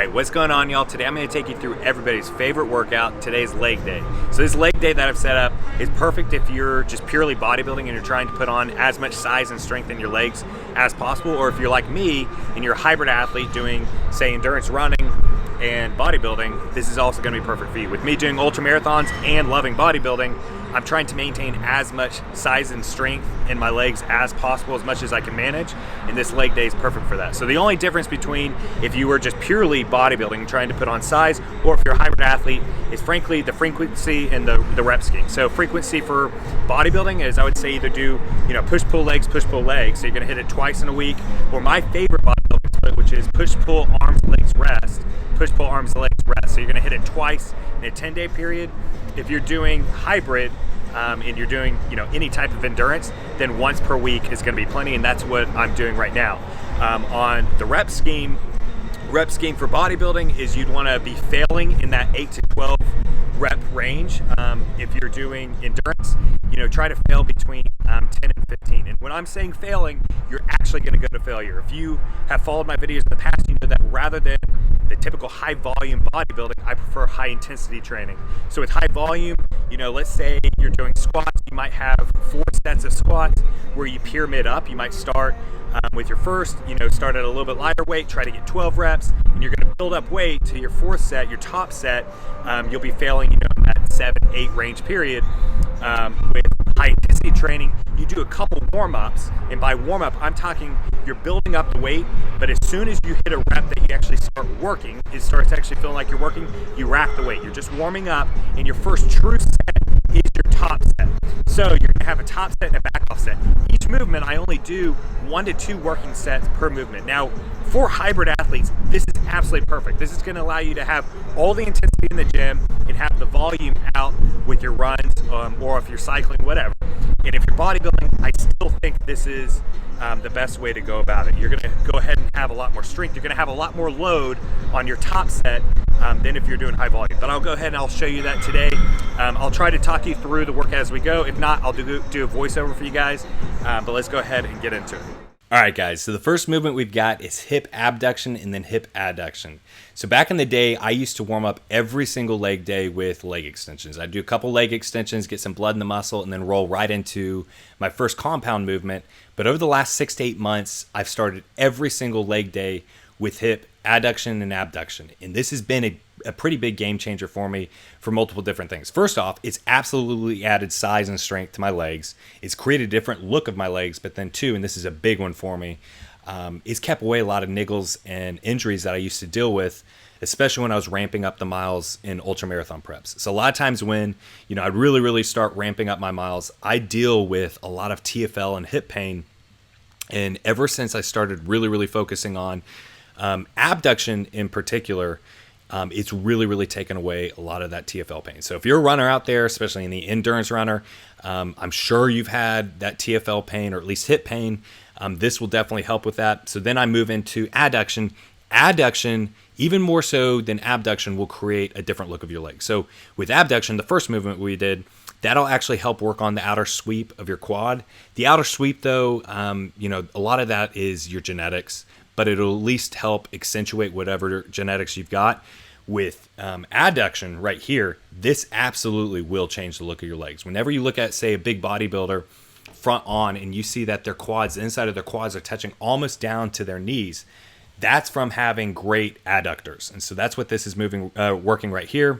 Alright, what's going on, y'all? Today I'm going to take you through everybody's favorite workout. Today's leg day. So this leg day that I've set up is perfect if you're just purely bodybuilding and you're trying to put on as much size and strength in your legs as possible, or if you're like me and you're a hybrid athlete doing, say, endurance running and bodybuilding, this is also going to be perfect for you. With me doing ultra marathons and loving bodybuilding, I'm trying to maintain as much size and strength in my legs as possible, as much as I can manage, and this leg day is perfect for that. So the only difference between if you were just purely bodybuilding trying to put on size, or if you're a hybrid athlete, is frankly the frequency and the rep scheme. So frequency for bodybuilding is, I would say, either do push-pull legs, so you're going to hit it twice in a week, or my favorite bodybuilding split, which is push-pull arms, legs, rest, push-pull arms, legs, rest. So you're going to hit it twice in a 10-day period. If you're doing hybrid and you're doing any type of endurance, then once per week is going to be plenty, and that's what I'm doing right now. On the rep scheme for bodybuilding is you'd want to be failing in that 8 to 12 rep range. If you're doing endurance, try to fail between 10 and 15. And when I'm saying failing, you're actually going to go to failure. If you have followed my videos in the past, you know that rather than the typical high volume bodybuilding, I prefer high intensity training. So with high volume, let's say you're doing squats, you might have 4 sets of squats where you pyramid up. You might start with your first, start at a little bit lighter weight, try to get 12 reps, and you're going to build up weight to your fourth set, your top set. You'll be failing, in that 7-8 range period. With high intensity training, you do a couple warm-ups, and by warm-up, I'm talking you're building up the weight, but as soon as you hit a rep that you actually start working, it starts actually feeling like you're working, you rack the weight. You're just warming up, and your first true set is your top set. So you're going to have a top set and a back off set. Each movement, I only do 1 to 2 working sets per movement. Now, for hybrid athletes, this is absolutely perfect. This is going to allow you to have all the intensity in the gym and have the volume out with your runs, or if you're cycling, whatever. And if you're bodybuilding, I still think this is the best way to go about it. You're going to go ahead and have a lot more strength. You're going to have a lot more load on your top set than if you're doing high volume. But I'll go ahead and I'll show you that today. I'll try to talk you through the work as we go. If not, I'll do a voiceover for you guys. But let's go ahead and get into it. All right, guys, so the first movement we've got is hip abduction and then hip adduction. So back in the day, I used to warm up every single leg day with leg extensions. I'd do a couple leg extensions, get some blood in the muscle, and then roll right into my first compound movement. But over the last 6 to 8 months, I've started every single leg day with hip adduction and abduction. And this has been a pretty big game changer for me for multiple different things. First off, it's absolutely added size and strength to my legs. It's created a different look of my legs. But then two, and this is a big one for me, it's kept away a lot of niggles and injuries that I used to deal with, especially when I was ramping up the miles in ultramarathon preps. So a lot of times when, I'd really start ramping up my miles, I deal with a lot of TFL and hip pain. And ever since I started really focusing on abduction in particular, it's really taken away a lot of that TFL pain. So if you're a runner out there, especially in the endurance runner, I'm sure you've had that TFL pain or at least hip pain. This will definitely help with that. So then I move into adduction. Adduction, even more so than abduction, will create a different look of your leg. So with abduction, the first movement we did, that'll actually help work on the outer sweep of your quad. The outer sweep, though, a lot of that is your genetics, but it'll at least help accentuate whatever genetics you've got. With adduction right here, this absolutely will change the look of your legs. Whenever you look at, say, a big bodybuilder front on and you see that their quads, the inside of their quads are touching almost down to their knees, that's from having great adductors. And so that's what this is working right here.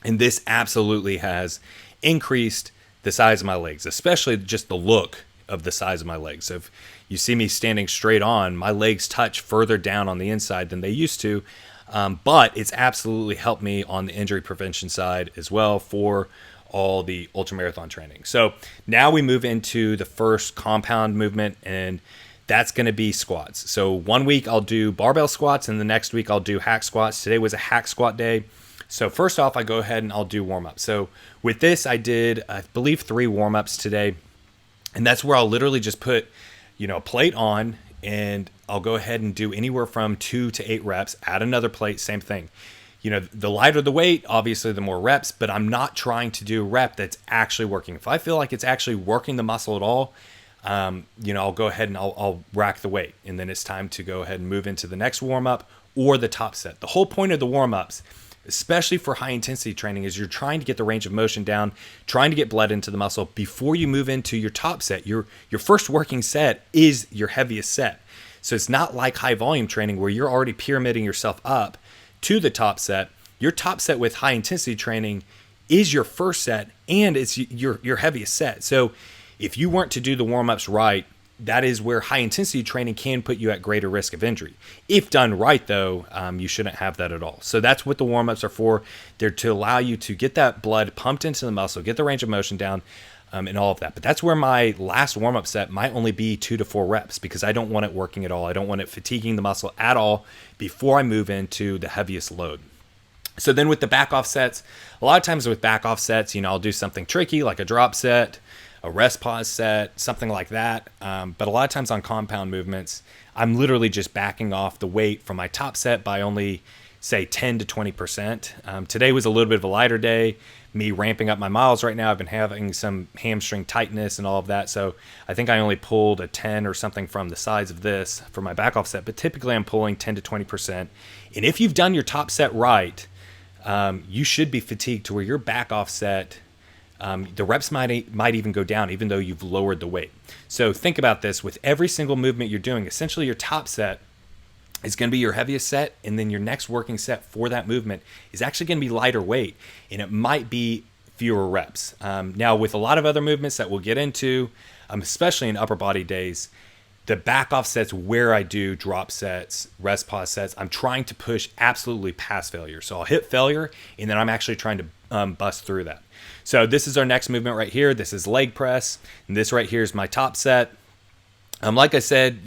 And this absolutely has increased the size of my legs, especially just the look of the size of my legs. So if you see me standing straight on, my legs touch further down on the inside than they used to, but it's absolutely helped me on the injury prevention side as well for all the ultramarathon training. So now we move into the first compound movement, and that's going to be squats. So 1 week I'll do barbell squats, and the next week I'll do hack squats. Today was a hack squat day. So first off, I go ahead and I'll do warm-up. So with this, I did, I believe, 3 warm-ups today. And that's where I'll literally just put, a plate on, and I'll go ahead and do anywhere from 2 to 8 reps, add another plate, same thing. The lighter the weight, obviously the more reps, but I'm not trying to do a rep that's actually working. If I feel like it's actually working the muscle at all, I'll go ahead and I'll rack the weight. And then it's time to go ahead and move into the next warm-up or the top set. The whole point of the warm-ups, especially for high intensity training, is you're trying to get the range of motion down, trying to get blood into the muscle before you move into your top set. Your first working set is your heaviest set. So it's not like high volume training where you're already pyramiding yourself up to the top set. Your top set with high intensity training is your first set, and it's your heaviest set. So if you weren't to do the warm-ups right, that is where high intensity training can put you at greater risk of injury. If done right, though, you shouldn't have that at all. So that's what the warm-ups are for. They're to allow you to get that blood pumped into the muscle, get the range of motion down, and all of that. But that's where my last warm-up set might only be 2 to 4 reps, because I don't want it working at all. I don't want it fatiguing the muscle at all before I move into the heaviest load. So then with the back off sets, a lot of times with back off sets, I'll do something tricky like a drop set, a rest pause set, something like that. But a lot of times on compound movements, I'm literally just backing off the weight from my top set by only, say, 10 to 20%. Today was a little bit of a lighter day. Me ramping up my miles right now. I've been having some hamstring tightness and all of that. So I think I only pulled a 10 or something from the size of this for my back off set. But typically I'm pulling 10 to 20%. And if you've done your top set right, you should be fatigued to where your back off set, the reps might even go down, even though you've lowered the weight. So think about this. With every single movement you're doing, essentially your top set is going to be your heaviest set, and then your next working set for that movement is actually going to be lighter weight, and it might be fewer reps. Now, with a lot of other movements that we'll get into, especially in upper body days, the back off sets where I do drop sets, rest pause sets, I'm trying to push absolutely past failure. So I'll hit failure, and then I'm actually trying to bust through that. So this is our next movement right here. This is leg press, and this right here is my top set. Like I said,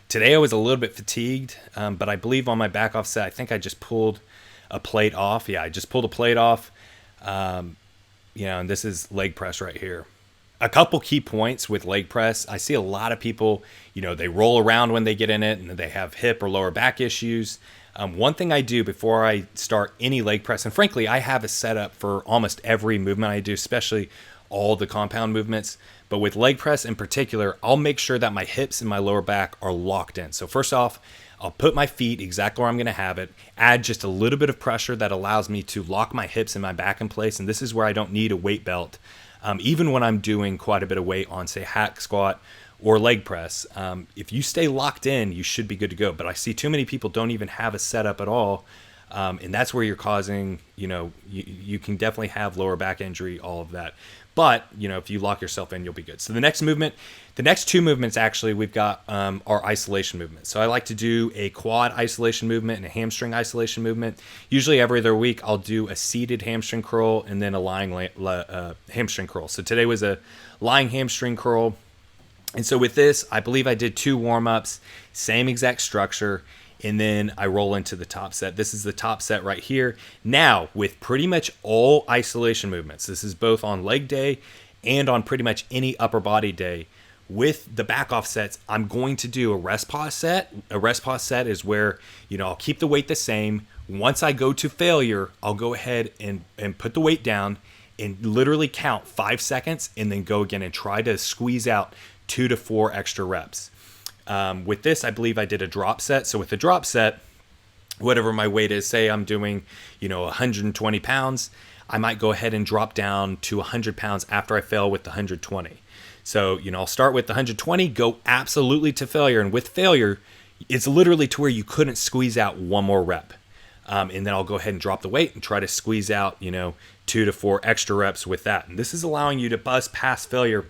today I was a little bit fatigued, but I believe on my back off set, I think I just pulled a plate off. Yeah, I just pulled a plate off. And this is leg press right here. A couple key points with leg press. I see a lot of people, they roll around when they get in it and they have hip or lower back issues. One thing I do before I start any leg press, and frankly, I have a setup for almost every movement I do, especially all the compound movements. But with leg press in particular, I'll make sure that my hips and my lower back are locked in. So first off, I'll put my feet exactly where I'm going to have it, add just a little bit of pressure that allows me to lock my hips and my back in place. And this is where I don't need a weight belt. Even when I'm doing quite a bit of weight on, say, hack squat or leg press, if you stay locked in, you should be good to go. But I see too many people don't even have a setup at all. And that's where you're causing, you can definitely have lower back injury, all of that. But, if you lock yourself in, you'll be good. So the next two movements, actually, we've got our isolation movements. So I like to do a quad isolation movement and a hamstring isolation movement. Usually every other week, I'll do a seated hamstring curl and then a lying hamstring curl. So today was a lying hamstring curl. And so with this, I believe I did 2 warm-ups, same exact structure, and then I roll into the top set. This is the top set right here. Now, with pretty much all isolation movements, this is both on leg day and on pretty much any upper body day. With the back off sets, I'm going to do a rest pause set. A rest pause set is where, I'll keep the weight the same. Once I go to failure, I'll go ahead and put the weight down and literally count 5 seconds and then go again and try to squeeze out 2 to 4 extra reps. With this, I believe I did a drop set. So with the drop set, whatever my weight is, say I'm doing, 120 pounds, I might go ahead and drop down to 100 pounds after I fail with the 120. So, I'll start with the 120, go absolutely to failure. And with failure, it's literally to where you couldn't squeeze out one more rep. And then I'll go ahead and drop the weight and try to squeeze out, 2 to 4 extra reps with that. And this is allowing you to bust past failure.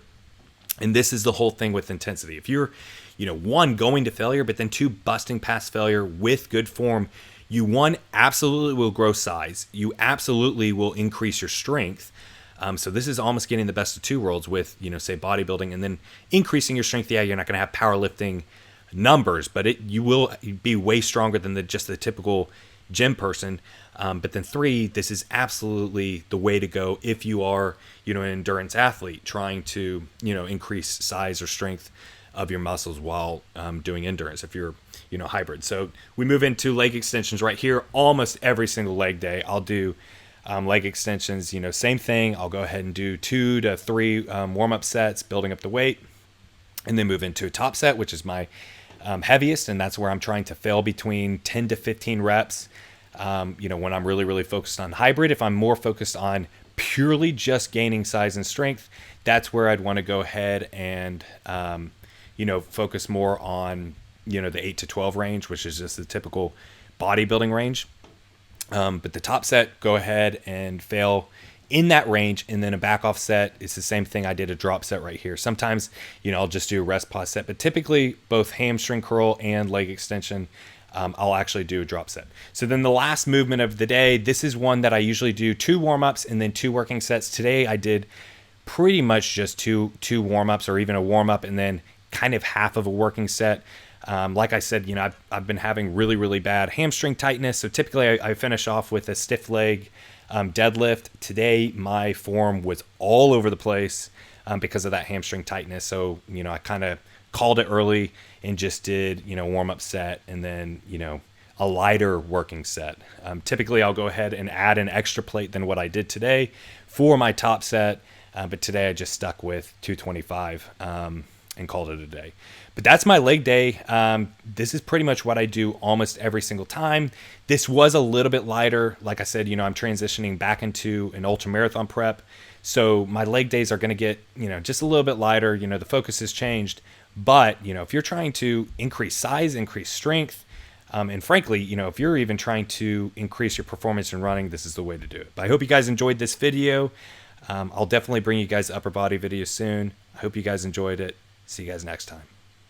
And this is the whole thing with intensity. If you're, 1, going to failure, but then 2, busting past failure with good form, you, 1, absolutely will grow size. You absolutely will increase your strength. So this is almost getting the best of 2 worlds with, say, bodybuilding, and then increasing your strength. Yeah, you're not going to have powerlifting numbers, but you will be way stronger than just the typical gym person. But then 3, this is absolutely the way to go if you are, an endurance athlete trying to, increase size or strength of your muscles while doing endurance, if you're, hybrid. So we move into leg extensions right here. Almost every single leg day, I'll do leg extensions, same thing. I'll go ahead and do 2 to 3 warm-up sets, building up the weight, and then move into a top set, which is my heaviest, and that's where I'm trying to fail between 10 to 15 reps. When I'm really, really focused on hybrid. If I'm more focused on purely just gaining size and strength, that's where I'd want to go ahead and, focus more on, the 8 to 12 range, which is just the typical bodybuilding range. But the top set, go ahead and fail in that range, and then a back off set is the same thing. I did a drop set right here. Sometimes, I'll just do a rest pause set, but typically both hamstring curl and leg extension, I'll actually do a drop set. So then the last movement of the day, this is one that I usually do 2 warm-ups and then 2 working sets. Today I did pretty much just two warm-ups, or even a warm-up and then kind of half of a working set. Like I said, I've been having really, really bad hamstring tightness. So typically I finish off with a stiff leg deadlift. Today my form was all over the place because of that hamstring tightness. So, I kind of called it early and just did, warm-up set and then, a lighter working set. Typically I'll go ahead and add an extra plate than what I did today for my top set. But today I just stuck with 225 and called it a day. But that's my leg day. This is pretty much what I do almost every single time. This was a little bit lighter. Like I said, I'm transitioning back into an ultra marathon prep. So my leg days are going to get, just a little bit lighter. The focus has changed. But, if you're trying to increase size, increase strength, and frankly, if you're even trying to increase your performance in running, this is the way to do it. But I hope you guys enjoyed this video. I'll definitely bring you guys upper body videos soon. I hope you guys enjoyed it. See you guys next time.